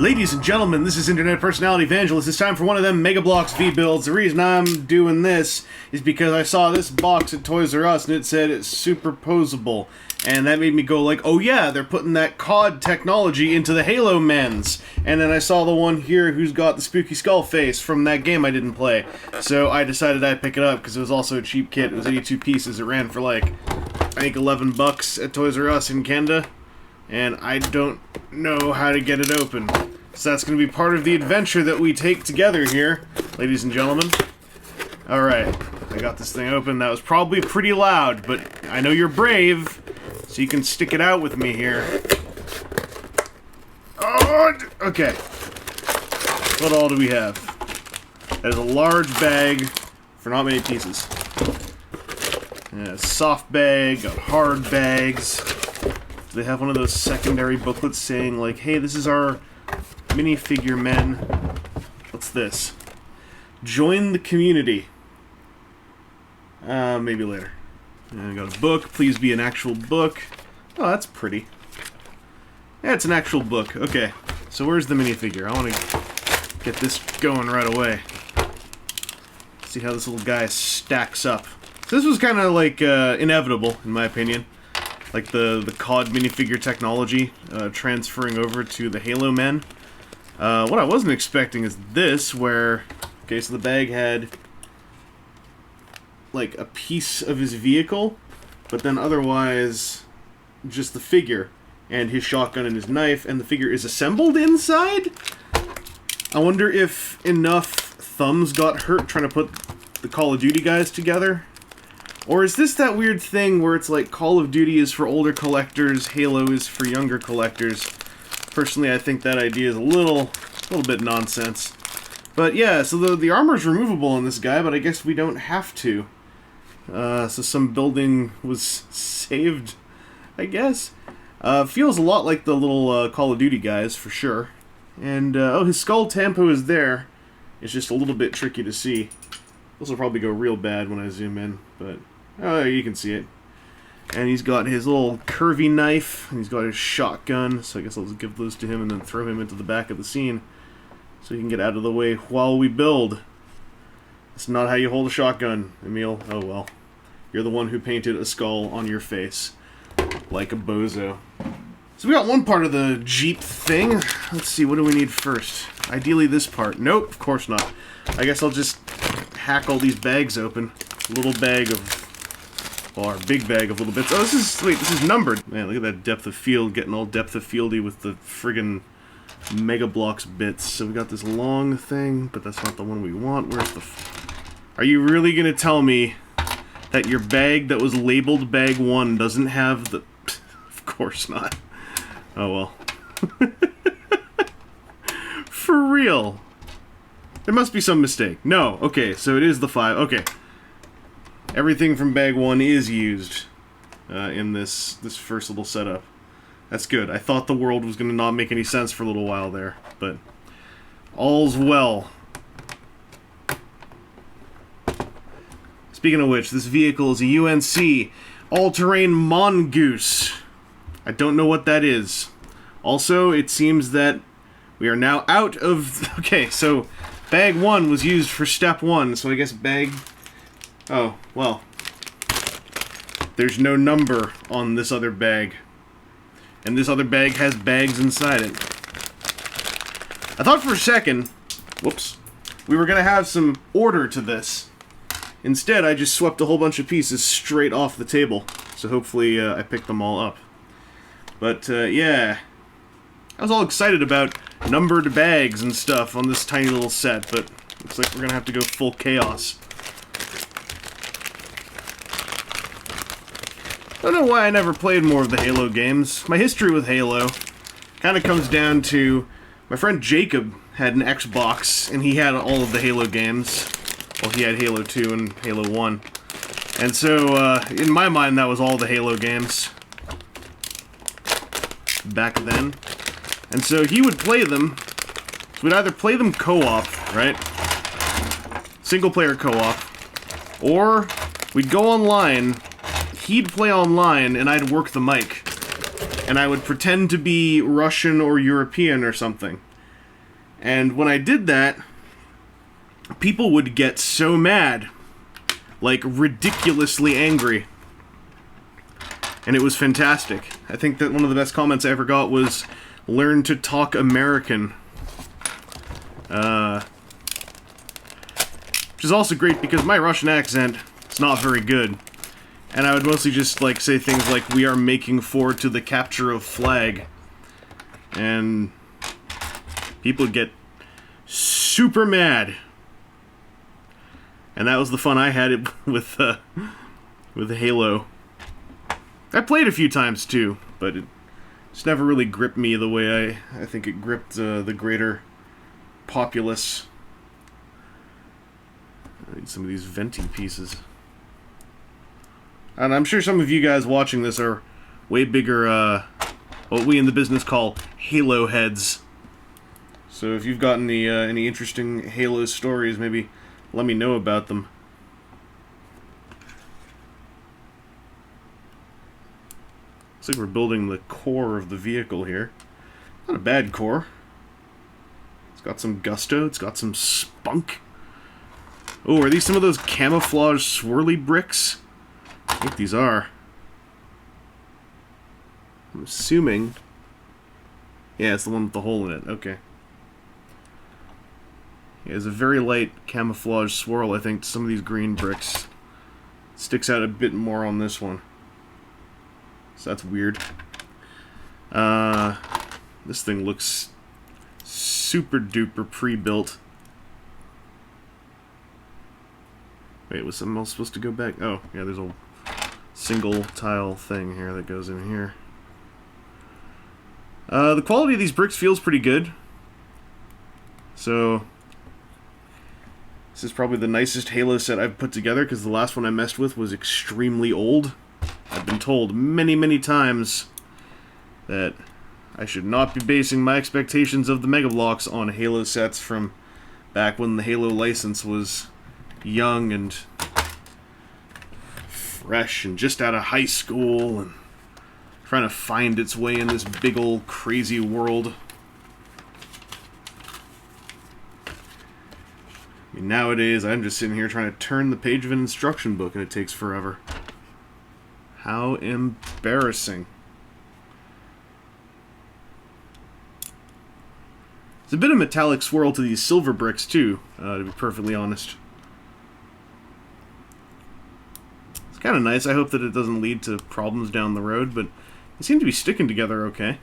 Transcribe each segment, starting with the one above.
Ladies and gentlemen, this is internet personality Vangelus. It's time for one of them Mega Bloks V-builds. The reason I'm doing this is because I saw this box at Toys R Us and it said it's superposable. And that made me go like, oh yeah, they're putting that COD technology into the Halo men's. And then I saw the one here who's got the spooky skull face from that game I didn't play. So I decided I'd pick it up because it was also a cheap kit. It was 82 pieces. It ran for like, I think 11 bucks at Toys R Us in Canada. And I don't know how to get it open. So that's going to be part of the adventure that we take together here, ladies and gentlemen. Alright, I got this thing open. That was probably pretty loud, but I know you're brave, so you can stick it out with me here. Oh, okay. What all do we have? That is a large bag for not many pieces. Yeah, soft bag, got hard bags. Do they have one of those secondary booklets saying, like, hey, this is our minifigure men? What's this? Join the community. Maybe later. And I got a book. Please be an actual book. Oh, that's pretty. Yeah, it's an actual book. Okay, so where's the minifigure? I want to get this going right away. See how this little guy stacks up. So this was kind of like inevitable, in my opinion. Like the COD minifigure technology transferring over to the Halo men. What I wasn't expecting is this, where, okay, so the bag had like a piece of his vehicle, but then otherwise just the figure and his shotgun and his knife, and the figure is assembled inside? I wonder if enough thumbs got hurt trying to put the Call of Duty guys together. Or is this that weird thing where it's like Call of Duty is for older collectors, Halo is for younger collectors? Personally, I think that idea is a little bit nonsense. But yeah, so the armor's removable in this guy, but I guess we don't have to. So some building was saved, I guess. Feels a lot like the little Call of Duty guys, for sure. And, oh, his skull tampo is there. It's just a little bit tricky to see. This will probably go real bad when I zoom in, but... oh, you can see it. And he's got his little curvy knife, and he's got his shotgun, so I guess I'll just give those to him and then throw him into the back of the scene so he can get out of the way while we build. That's not how you hold a shotgun, Emile. Oh well. You're the one who painted a skull on your face. Like a bozo. So we got one part of the Jeep thing. Let's see, what do we need first? Ideally this part. Nope, of course not. I guess I'll just hack all these bags open. Little bag of, well, our big bag of little bits. Oh, this is numbered. Man, look at that depth of field, getting all depth of fieldy with the friggin' Mega Bloks bits. So we got this long thing, but that's not the one we want. Where's the... Are you really gonna tell me that your bag that was labeled bag 1 doesn't have the... Of course not. Oh well. For real. There must be some mistake. No, okay, so it is the 5. Okay. Everything from bag 1 is used in this first little setup. That's good. I thought the world was going to not make any sense for a little while there, but all's well. Speaking of which, this vehicle is a UNSC all-terrain Mongoose. I don't know what that is. Also, it seems that we are now out of... Okay, so bag 1 was used for step 1, so I guess bag... Oh, well. There's no number on this other bag. And this other bag has bags inside it. I thought for a second, whoops, we were going to have some order to this. Instead, I just swept a whole bunch of pieces straight off the table. So hopefully I picked them all up. But, yeah. I was all excited about numbered bags and stuff on this tiny little set, but looks like we're going to have to go full chaos. I don't know why I never played more of the Halo games. My history with Halo kind of comes down to my friend Jacob had an Xbox, and he had all of the Halo games. Well, he had Halo 2 and Halo 1. And so, in my mind, that was all the Halo games back then. And so he would play them. So we'd either play them co-op, right? Single-player co-op. Or we'd go online... He'd play online, and I'd work the mic. And I would pretend to be Russian or European or something. And when I did that, people would get so mad. Like, ridiculously angry. And it was fantastic. I think that one of the best comments I ever got was, "Learn to talk American." Which is also great because my Russian accent is not very good. And I would mostly just, like, say things like, "We are making forward to the capture of flag." And people get super mad. And that was the fun I had with Halo. I played a few times too, but it just never really gripped me the way I think it gripped the greater populace. I need some of these venti pieces. And I'm sure some of you guys watching this are way bigger, what we in the business call Halo heads. So if you've got any interesting Halo stories, maybe let me know about them. Looks like we're building the core of the vehicle here. Not a bad core. It's got some gusto, it's got some spunk. Oh, are these some of those camouflage swirly bricks? I think these are. I'm assuming. Yeah, it's the one with the hole in it. Okay. Yeah, there's a very light camouflage swirl, I think, to some of these green bricks. Sticks out a bit more on this one. So that's weird. This thing looks super duper pre-built. Wait, was something else supposed to go back? Oh, yeah, there's a single tile thing here that goes in here. The quality of these bricks feels pretty good. So this is probably the nicest Halo set I've put together, because the last one I messed with was extremely old. I've been told many, many times that I should not be basing my expectations of the Mega Bloks on Halo sets from back when the Halo license was young and fresh and just out of high school and trying to find its way in this big old crazy world. I mean, nowadays, I'm just sitting here trying to turn the page of an instruction book, and it takes forever. How embarrassing. There's a bit of metallic swirl to these silver bricks, too, to be perfectly honest. It's kind of nice. I hope that it doesn't lead to problems down the road, but they seem to be sticking together okay.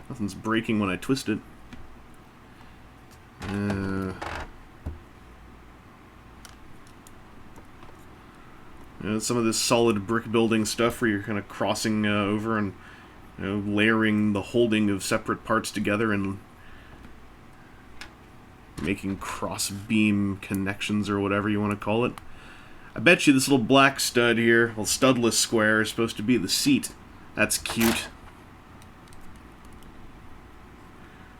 Nothing's breaking when I twist it. You know, some of this solid brick building stuff where you're kind of crossing over and, you know, layering the holding of separate parts together and making cross-beam connections or whatever you want to call it. I bet you this little black stud here, well, studless square, is supposed to be the seat. That's cute.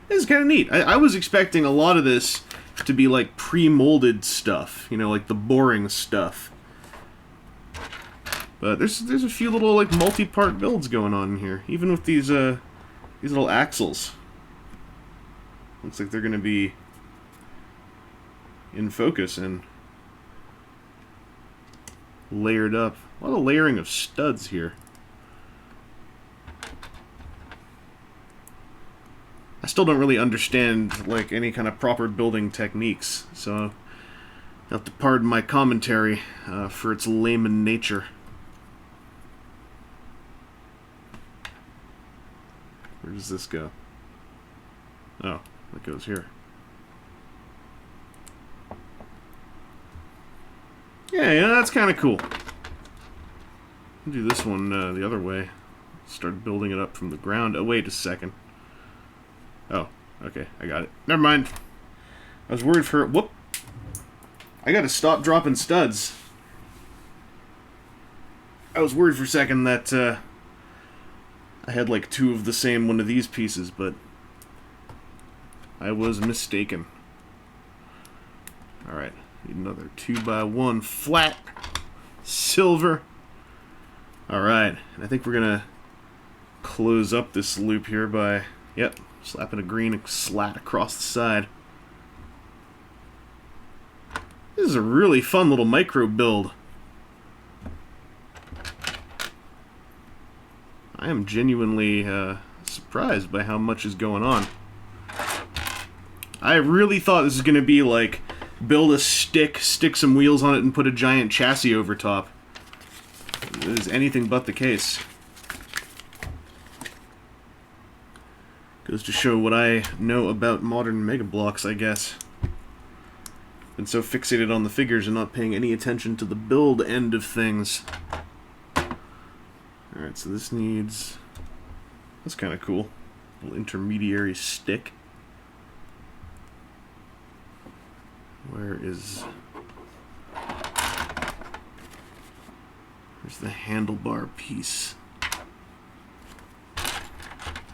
This is kind of neat. I was expecting a lot of this to be like pre-molded stuff, you know, like the boring stuff. But there's a few little like multi-part builds going on in here, even with these little axles. Looks like they're going to be in focus and layered up. A lot of layering of studs here. I still don't really understand like any kind of proper building techniques, so you'll have to pardon my commentary for its layman nature. Where does this go? Oh, it goes here. Yeah, that's kind of cool. I'll do this one the other way. Start building it up from the ground. Oh, wait a second. Oh, okay, I got it. Never mind. I was worried for... Whoop! I gotta stop dropping studs. I was worried for a second that I had like two of the same one of these pieces, but I was mistaken. Alright, need another 2x1 flat silver. Alright, and I think we're gonna close up this loop here by Yep, slapping a green slat across the side. This is a really fun little micro build. I am genuinely surprised by how much is going on. I really thought this was going to be like, build a stick, stick some wheels on it, and put a giant chassis over top. It is anything but the case. Goes to show what I know about modern Mega Bloks, I guess. Been so fixated on the figures and not paying any attention to the build end of things. Alright, so this needs... That's kind of cool. A little intermediary stick. Where is... Where's the handlebar piece?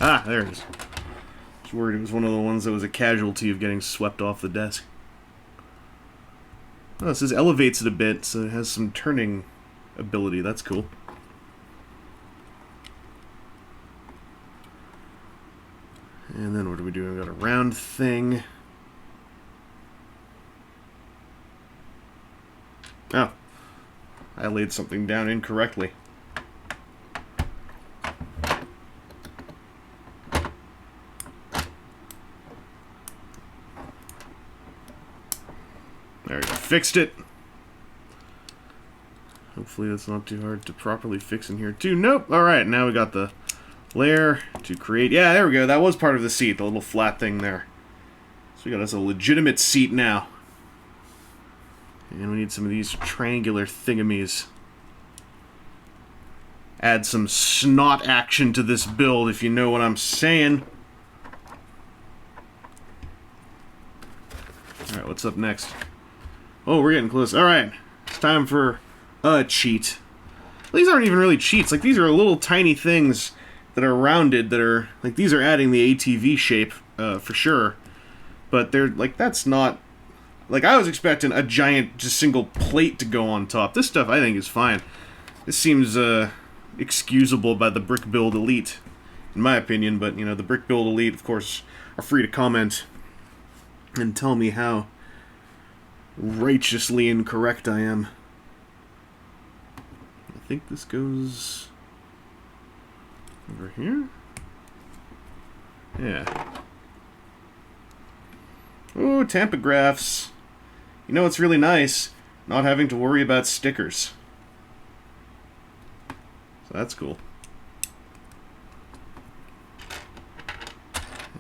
Ah, there it is. I was worried it was one of the ones that was a casualty of getting swept off the desk. Oh, it says elevates it a bit, so it has some turning ability. That's cool. And then what are we doing? We've got a round thing. Oh. I laid something down incorrectly. There we go. Fixed it. Hopefully that's not too hard to properly fix in here too. Nope. Alright, now we got the layer to create. Yeah, there we go. That was part of the seat, the little flat thing there. So we got us a legitimate seat now. And we need some of these triangular thingamies. Add some snot action to this build, if you know what I'm saying. Alright, what's up next? Oh, we're getting close. Alright, it's time for a cheat. These aren't even really cheats. Like, these are little tiny things that are rounded, that are... Like, these are adding the ATV shape, for sure. But they're, like, that's not... Like, I was expecting a giant, just single plate to go on top. This stuff, I think, is fine. This seems, excusable by the Brick Build Elite, in my opinion. But, you know, the Brick Build Elite, of course, are free to comment and tell me how righteously incorrect I am. I think this goes over here. Yeah. Ooh, tampagraphs. You know what's really nice? Not having to worry about stickers. So that's cool.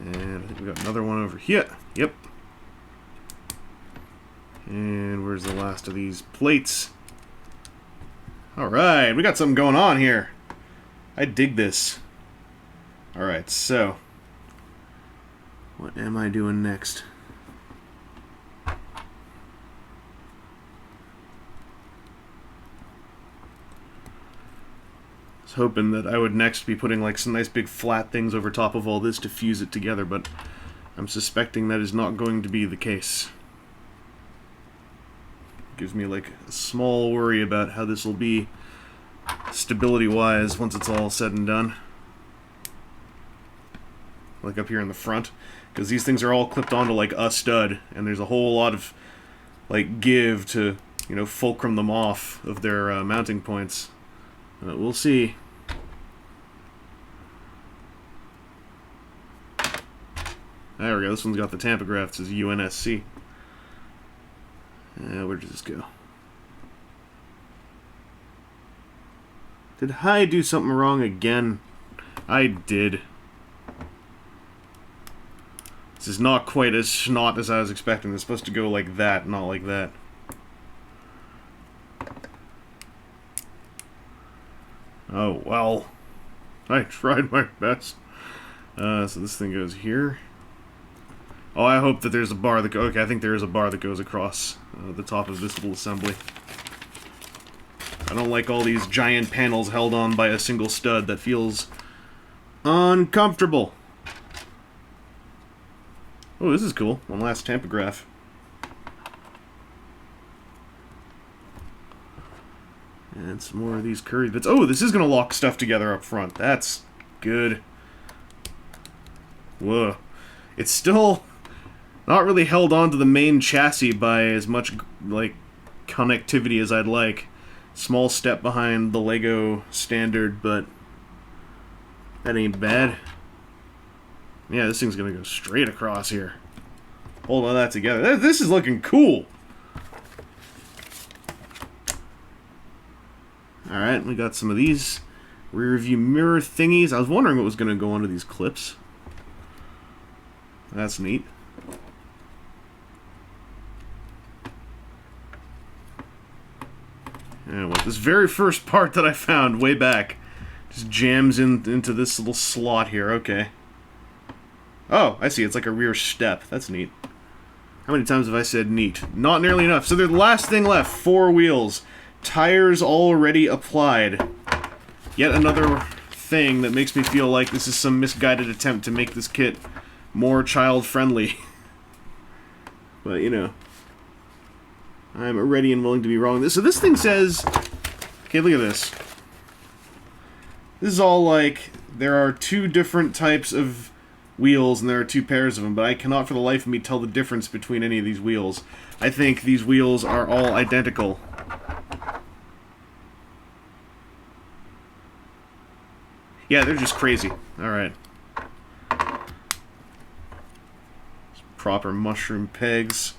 And I think we got another one over here. Yep. And where's the last of these plates? Alright, we got something going on here. I dig this. Alright, so what am I doing next? I was hoping that I would next be putting like some nice big flat things over top of all this to fuse it together, but I'm suspecting that is not going to be the case. Gives me like a small worry about how this will be stability-wise once it's all said and done. Like up here in the front, because these things are all clipped onto like a stud, and there's a whole lot of like give to, you know, fulcrum them off of their mounting points. We'll see. There we go. This one's got the tampagraph. It says UNSC. Where does this go? Did I do something wrong again? I did. This is not quite as snot as I was expecting. It's supposed to go like that, not like that. Oh, well. I tried my best. So this thing goes here. Oh, I hope that there's a bar that goes... Okay, I think there is a bar that goes across the top of this little assembly. I don't like all these giant panels held on by a single stud. That feels uncomfortable. Oh, this is cool. One last tampagraph. And some more of these curved bits. Oh, this is going to lock stuff together up front. That's good. Whoa. It's still not really held onto the main chassis by as much, like, connectivity as I'd like. Small step behind the Lego standard, but that ain't bad. Yeah, this thing's gonna go straight across here. Hold all that together. This is looking cool! Alright, we got some of these rear view mirror thingies. I was wondering what was gonna go onto these clips. That's neat. And what this very first part that I found way back just jams into this little slot here. Okay. Oh, I see. It's like a rear step. That's neat. How many times have I said neat? Not nearly enough. So the last thing left, 4 wheels. Tires already applied. Yet another thing that makes me feel like this is some misguided attempt to make this kit more child-friendly. But, you know, I'm ready and willing to be wrong. So this thing says... Okay, look at this. This is all like, there are 2 different types of wheels and there are 2 pairs of them, but I cannot for the life of me tell the difference between any of these wheels. I think these wheels are all identical. Yeah, they're just crazy. Alright. Proper mushroom pegs.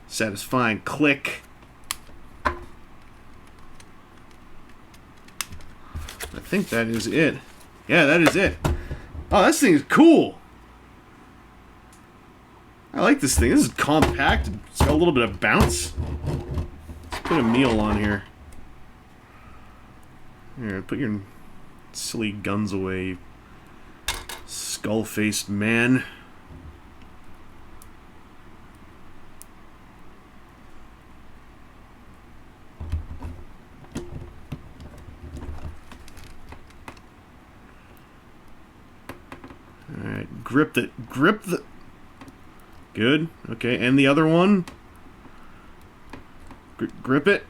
Satisfying click. I think that is it. Yeah, that is it. Oh, this thing is cool. I like this thing. This is compact. It's got a little bit of bounce. Let's put Emile on here. Here, put your silly guns away, you skull-faced man. Alright, grip the... Good, okay, and the other one? Grip it?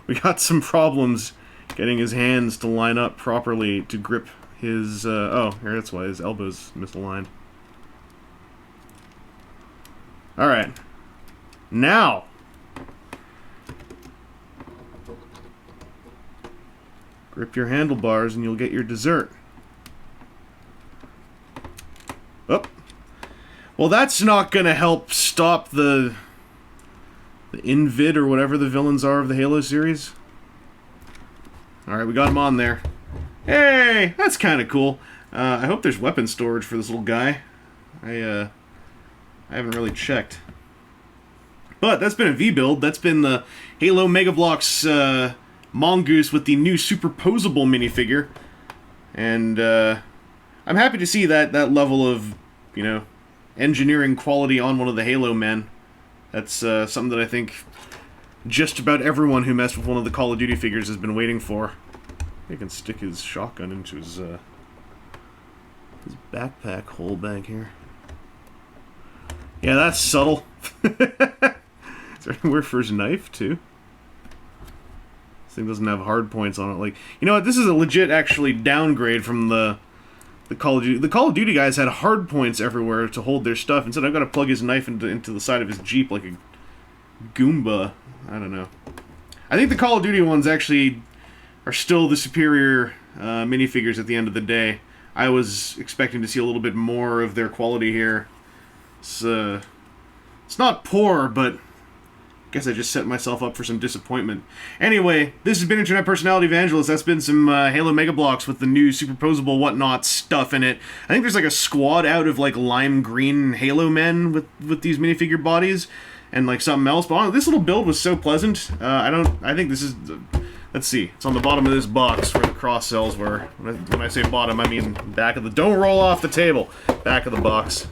We got some problems getting his hands to line up properly to grip his, oh, here, that's why his elbow's misaligned. Alright. Now! Grip your handlebars and you'll get your dessert. Oh. Well, that's not gonna help stop the Invid or whatever the villains are of the Halo series. Alright, we got him on there. Hey! That's kind of cool. I hope there's weapon storage for this little guy. I haven't really checked. But that's been a V-build. That's been the Halo Mega Bloks Mongoose with the new superposable minifigure. And I'm happy to see that level of, you know, engineering quality on one of the Halo men. That's something that I think just about everyone who messed with one of the Call of Duty figures has been waiting for. He can stick his shotgun into his backpack hole back here. Yeah, that's subtle. Is there anywhere for his knife, too? This thing doesn't have hard points on it. Like, you know what? This is a legit, actually, downgrade from the Call of Duty. The Call of Duty guys had hard points everywhere to hold their stuff. Instead, I've got to plug his knife into the side of his Jeep like a Goomba. I don't know. I think the Call of Duty ones actually are still the superior minifigures at the end of the day. I was expecting to see a little bit more of their quality here. It's not poor, but I guess I just set myself up for some disappointment. Anyway, this has been Internet Personality Vangelus. That's been some Halo Mega Bloks with the new superposable whatnot stuff in it. I think there's like a squad out of like lime green Halo men with these minifigure bodies and like something else. But this little build was so pleasant. I think this is... let's see. It's on the bottom of this box where the cross cells were. When I say bottom, I mean back of the... Don't roll off the table. Back of the box.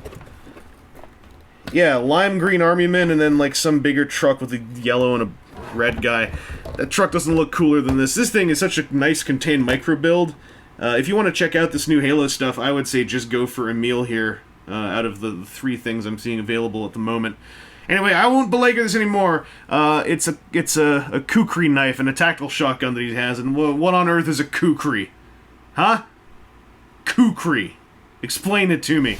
Yeah, lime green army men and then like some bigger truck with a yellow and a red guy. That truck doesn't look cooler than this. This thing is such a nice contained micro build. If you want to check out this new Halo stuff, I would say just go for Emile here, out of the 3 things I'm seeing available at the moment. Anyway, I won't belabor this anymore. It's a kukri knife and a tactical shotgun that he has, and what on earth is a kukri? Huh? Kukri. Explain it to me.